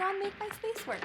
here on Make My Space Work.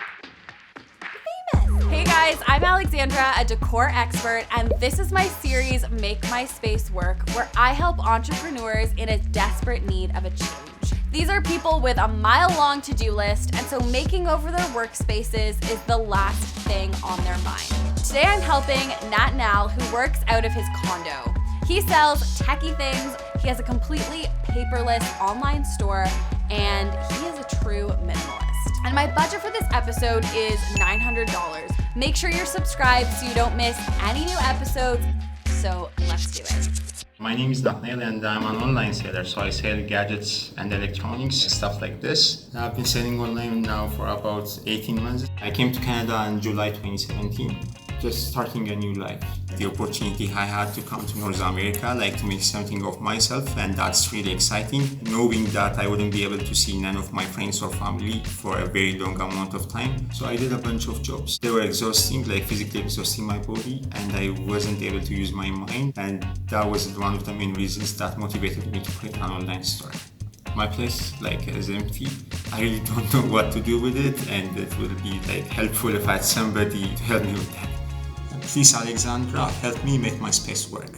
Famous. Hey guys, I'm Alexandra, a decor expert, and this is my series, Make My Space Work, where I help entrepreneurs in a desperate need of a change. These are people with a mile-long to-do list, and so making over their workspaces is the last thing on their mind. Today I'm helping Natnael, who works out of his condo. He sells techie things, he has a completely paperless online store, and he is a true minimalist. And my budget for this episode is $900. Make sure you're subscribed so you don't miss any new episodes. So let's do it. My name is Natnael and I'm an online seller, so I sell gadgets and electronics, stuff like this. I've been selling online now for about 18 months. I came to Canada in July 2017, just starting a new life. The opportunity I had to come to North America, to make something of myself, and that's really exciting, knowing that I wouldn't be able to see none of my friends or family for a very long amount of time. So I did a bunch of jobs. They were exhausting, physically exhausting my body, and I wasn't able to use my mind, and that was one of the main reasons that motivated me to create an online store. My place is empty. I really don't know what to do with it, and it would be helpful if I had somebody to help me with that. Please, Alexandra, help me make my space work.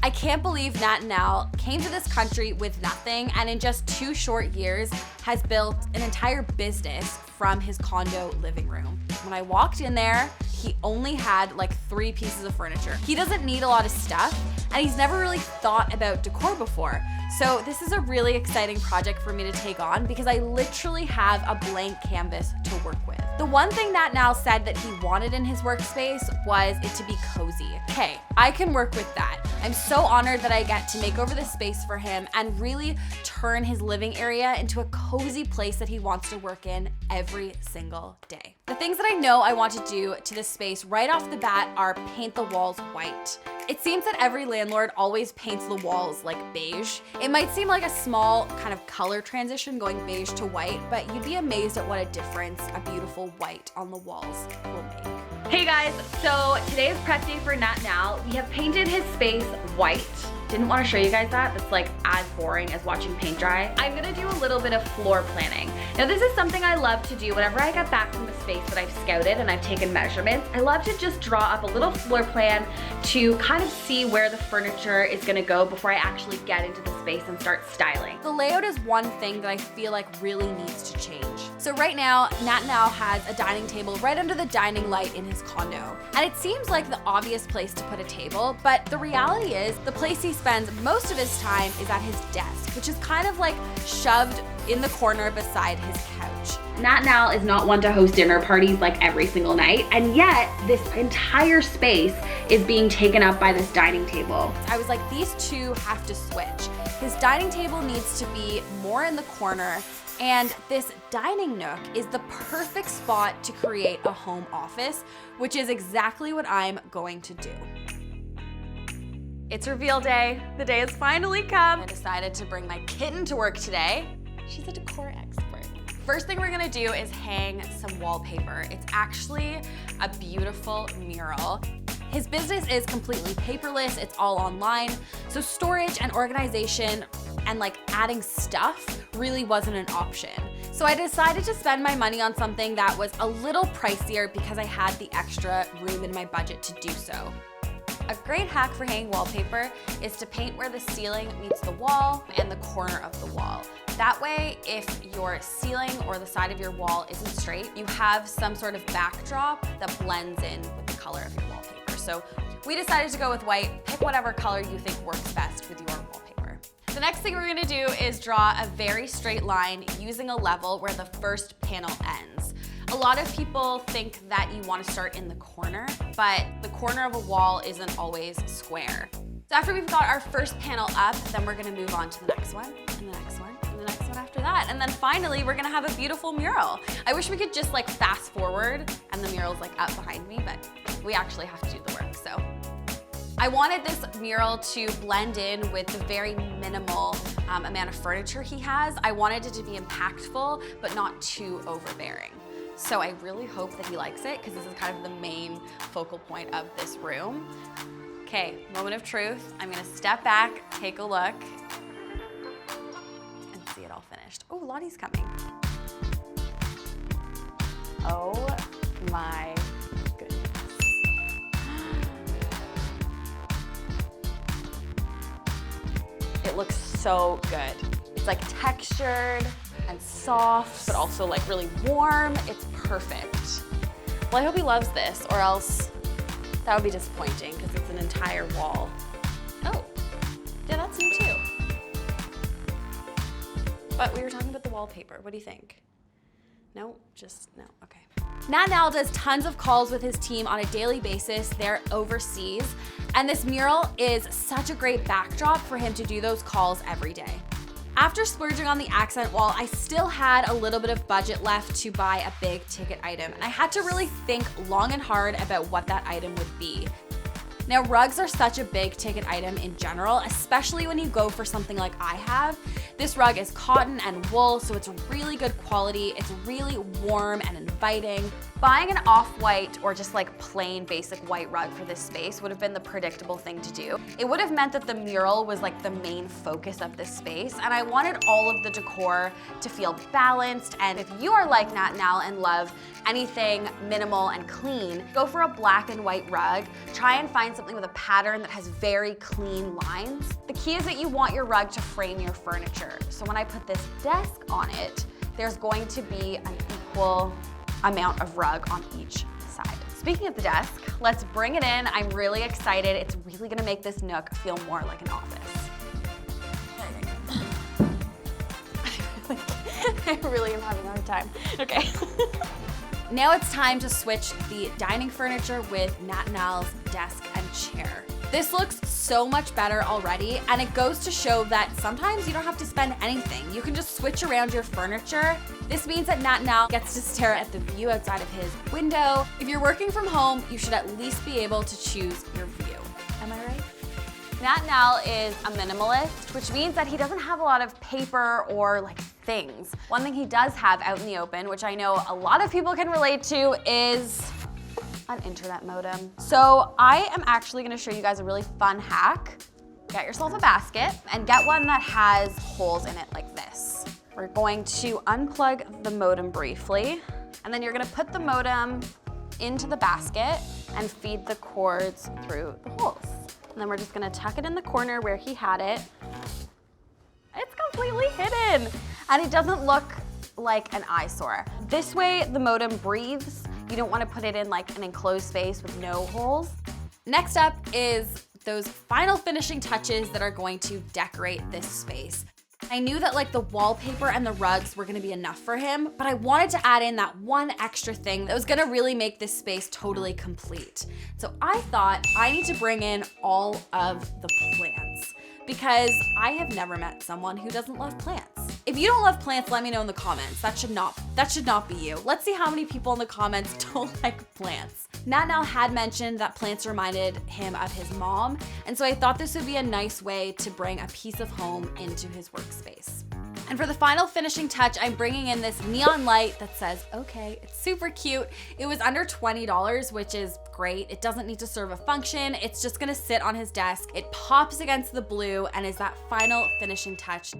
I can't believe Natnael came to this country with nothing and in just 2 short years has built an entire business from his condo living room. When I walked in there, he only had 3 pieces of furniture. He doesn't need a lot of stuff, and he's never really thought about decor before. So this is a really exciting project for me to take on because I literally have a blank canvas to work with. The one thing Natnael said that he wanted in his workspace was it to be cozy. Okay, I can work with that. I'm so honored that I get to make over the space for him and really turn his living area into a cozy place that he wants to work in every single day. The things that I know I want to do to this space right off the bat are paint the walls white. It seems that every landlord always paints the walls beige. It might seem like a small kind of color transition going beige to white, but you'd be amazed at what a difference a beautiful white on the walls will make. Hey guys, so today is prep day for Natnael. We have painted his space white. Didn't want to show you guys that. That's as boring as watching paint dry. I'm gonna do a little bit of floor planning. Now this is something I love to do whenever I get back from the space that I've scouted and I've taken measurements. I love to just draw up a little floor plan to kind of see where the furniture is gonna go before I actually get into the space and start styling. The layout is one thing that I feel really needs to change. So right now, Natnael has a dining table right under the dining light in his condo. And it seems like the obvious place to put a table, but the reality is the place he spends most of his time is at his desk, which is kind of shoved in the corner beside his couch. Natnael is not one to host dinner parties every single night, and yet this entire space is being taken up by this dining table. I was these two have to switch. His dining table needs to be more in the corner, and this dining nook is the perfect spot to create a home office, which is exactly what I'm going to do. It's reveal day. The day has finally come. I decided to bring my kitten to work today. She's a decor expert. First thing we're gonna do is hang some wallpaper. It's actually a beautiful mural. His business is completely paperless, it's all online, so storage and organization and adding stuff really wasn't an option. So I decided to spend my money on something that was a little pricier because I had the extra room in my budget to do so. A great hack for hanging wallpaper is to paint where the ceiling meets the wall and the corner of the wall. That way, if your ceiling or the side of your wall isn't straight, you have some sort of backdrop that blends in with the color of your wallpaper. So we decided to go with white. Pick whatever color you think works best with your wallpaper. The next thing we're gonna do is draw a very straight line using a level where the first panel ends. A lot of people think that you want to start in the corner, but the corner of a wall isn't always square. So after we've got our first panel up, then we're gonna move on to the next one, and the next one, and the next one after that. And then finally, we're gonna have a beautiful mural. I wish we could just fast forward and the mural's up behind me, but we actually have to do the work, so. I wanted this mural to blend in with the very minimal amount of furniture he has. I wanted it to be impactful, but not too overbearing. So I really hope that he likes it because this is kind of the main focal point of this room. Okay, moment of truth. I'm gonna step back, take a look, and see it all finished. Oh, Lottie's coming. my goodness. It looks so good. It's like textured and soft, but also like really warm. It's perfect. Well, I hope he loves this, or else that would be disappointing because it's an entire wall. Oh, yeah, that's new too. But we were talking about the wallpaper. What do you think? No, just no, okay. Natnael does tons of calls with his team on a daily basis. They're overseas, and this mural is such a great backdrop for him to do those calls every day. After splurging on the accent wall, I still had a little bit of budget left to buy a big ticket item, and I had to really think long and hard about what that item would be. Now, rugs are such a big ticket item in general, especially when you go for something like I have. This rug is cotton and wool, so it's really good quality. It's really warm and inviting. Buying an off-white or just like plain basic white rug for this space would have been the predictable thing to do. It would have meant that the mural was like the main focus of this space, and I wanted all of the decor to feel balanced. And if you are like Natnael and love anything minimal and clean, go for a black and white rug. Try and find something with a pattern that has very clean lines. The key is that you want your rug to frame your furniture. So when I put this desk on it, there's going to be an equal amount of rug on each side. Speaking of the desk, let's bring it in. I'm really excited. It's really gonna make this nook feel more like an office. I really am having a hard time. Okay. Now it's time to switch the dining furniture with Natnael's desk and chair. This looks so much better already, and it goes to show that sometimes you don't have to spend anything. You can just switch around your furniture. This means that Natnael gets to stare at the view outside of his window. If you're working from home, you should at least be able to choose your view. Am I right? Natnael is a minimalist, which means that he doesn't have a lot of paper or like things. One thing he does have out in the open, which I know a lot of people can relate to, is an internet modem. So I am actually gonna show you guys a really fun hack. Get yourself a basket and get one that has holes in it like this. We're going to unplug the modem briefly, and then you're gonna put the modem into the basket and feed the cords through the holes. And then we're just gonna tuck it in the corner where he had it. It's completely hidden, and it doesn't look like an eyesore. This way the modem breathes. You don't wanna put it in like an enclosed space with no holes. Next up is those final finishing touches that are going to decorate this space. I knew that like the wallpaper and the rugs were gonna be enough for him, but I wanted to add in that one extra thing that was gonna really make this space totally complete. So I thought I need to bring in all of the plants, because I have never met someone who doesn't love plants. If you don't love plants, let me know in the comments. That should not be you. Let's see how many people in the comments don't like plants. Natnael had mentioned that plants reminded him of his mom, and so I thought this would be a nice way to bring a piece of home into his workspace. And for the final finishing touch, I'm bringing in this neon light that says, okay, it's super cute. It was under $20, which is great. It doesn't need to serve a function. It's just gonna sit on his desk. It pops against the blue and is that final finishing touch.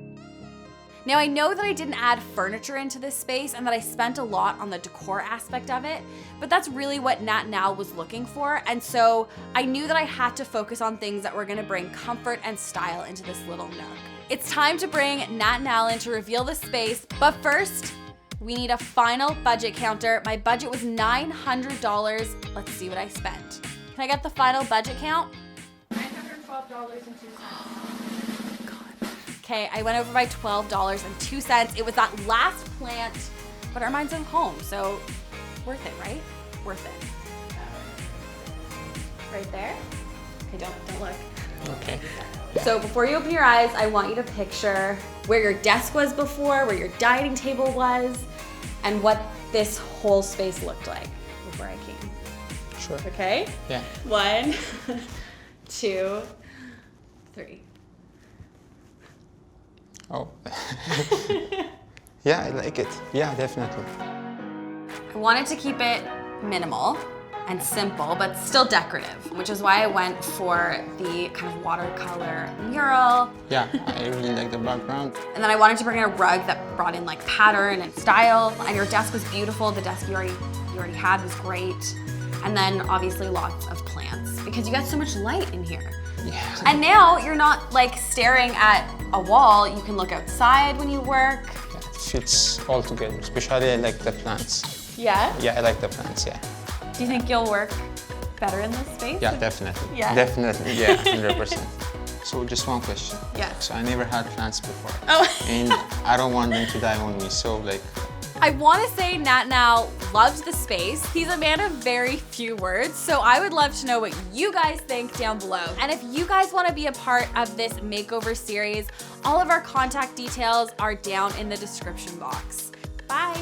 Now I know that I didn't add furniture into this space and that I spent a lot on the decor aspect of it, but that's really what Natnael was looking for, and so I knew that I had to focus on things that were gonna bring comfort and style into this little nook. It's time to bring Natnael in to reveal the space, but first, we need a final budget counter. My budget was $900. Let's see what I spent. Can I get the final budget count? $912.02. Okay, I went over by $12.02. It was that last plant, but our mine's at home, so worth it, right? Worth it. Right there? Okay, don't look. Okay. So before you open your eyes, I want you to picture where your desk was before, where your dining table was, and what this whole space looked like before I came. Sure. Okay? Yeah. 1, 2, 3. Oh. Yeah, I like it. Yeah, definitely. I wanted to keep it minimal and simple, but still decorative, which is why I went for the kind of watercolor mural. Yeah, I really like the background. And then I wanted to bring in a rug that brought in like pattern and style. And your desk was beautiful, the desk you already you already had was great. And then obviously lots of plants because you got so much light in here. Yeah. And now you're not like staring at a wall. You can look outside when you work. Yeah, it fits all together, especially I like the plants. Yeah? Yeah, I like the plants, yeah. Do you think you'll work better in this space? Yeah, definitely. Yeah? Definitely, yeah, 100%. So just one question. Yeah. So I never had plants before. Oh. And I don't want them to die on me, so like... I want to say Natnael loves the space. He's a man of very few words, so I would love to know what you guys think down below. And if you guys want to be a part of this makeover series, all of our contact details are down in the description box. Bye.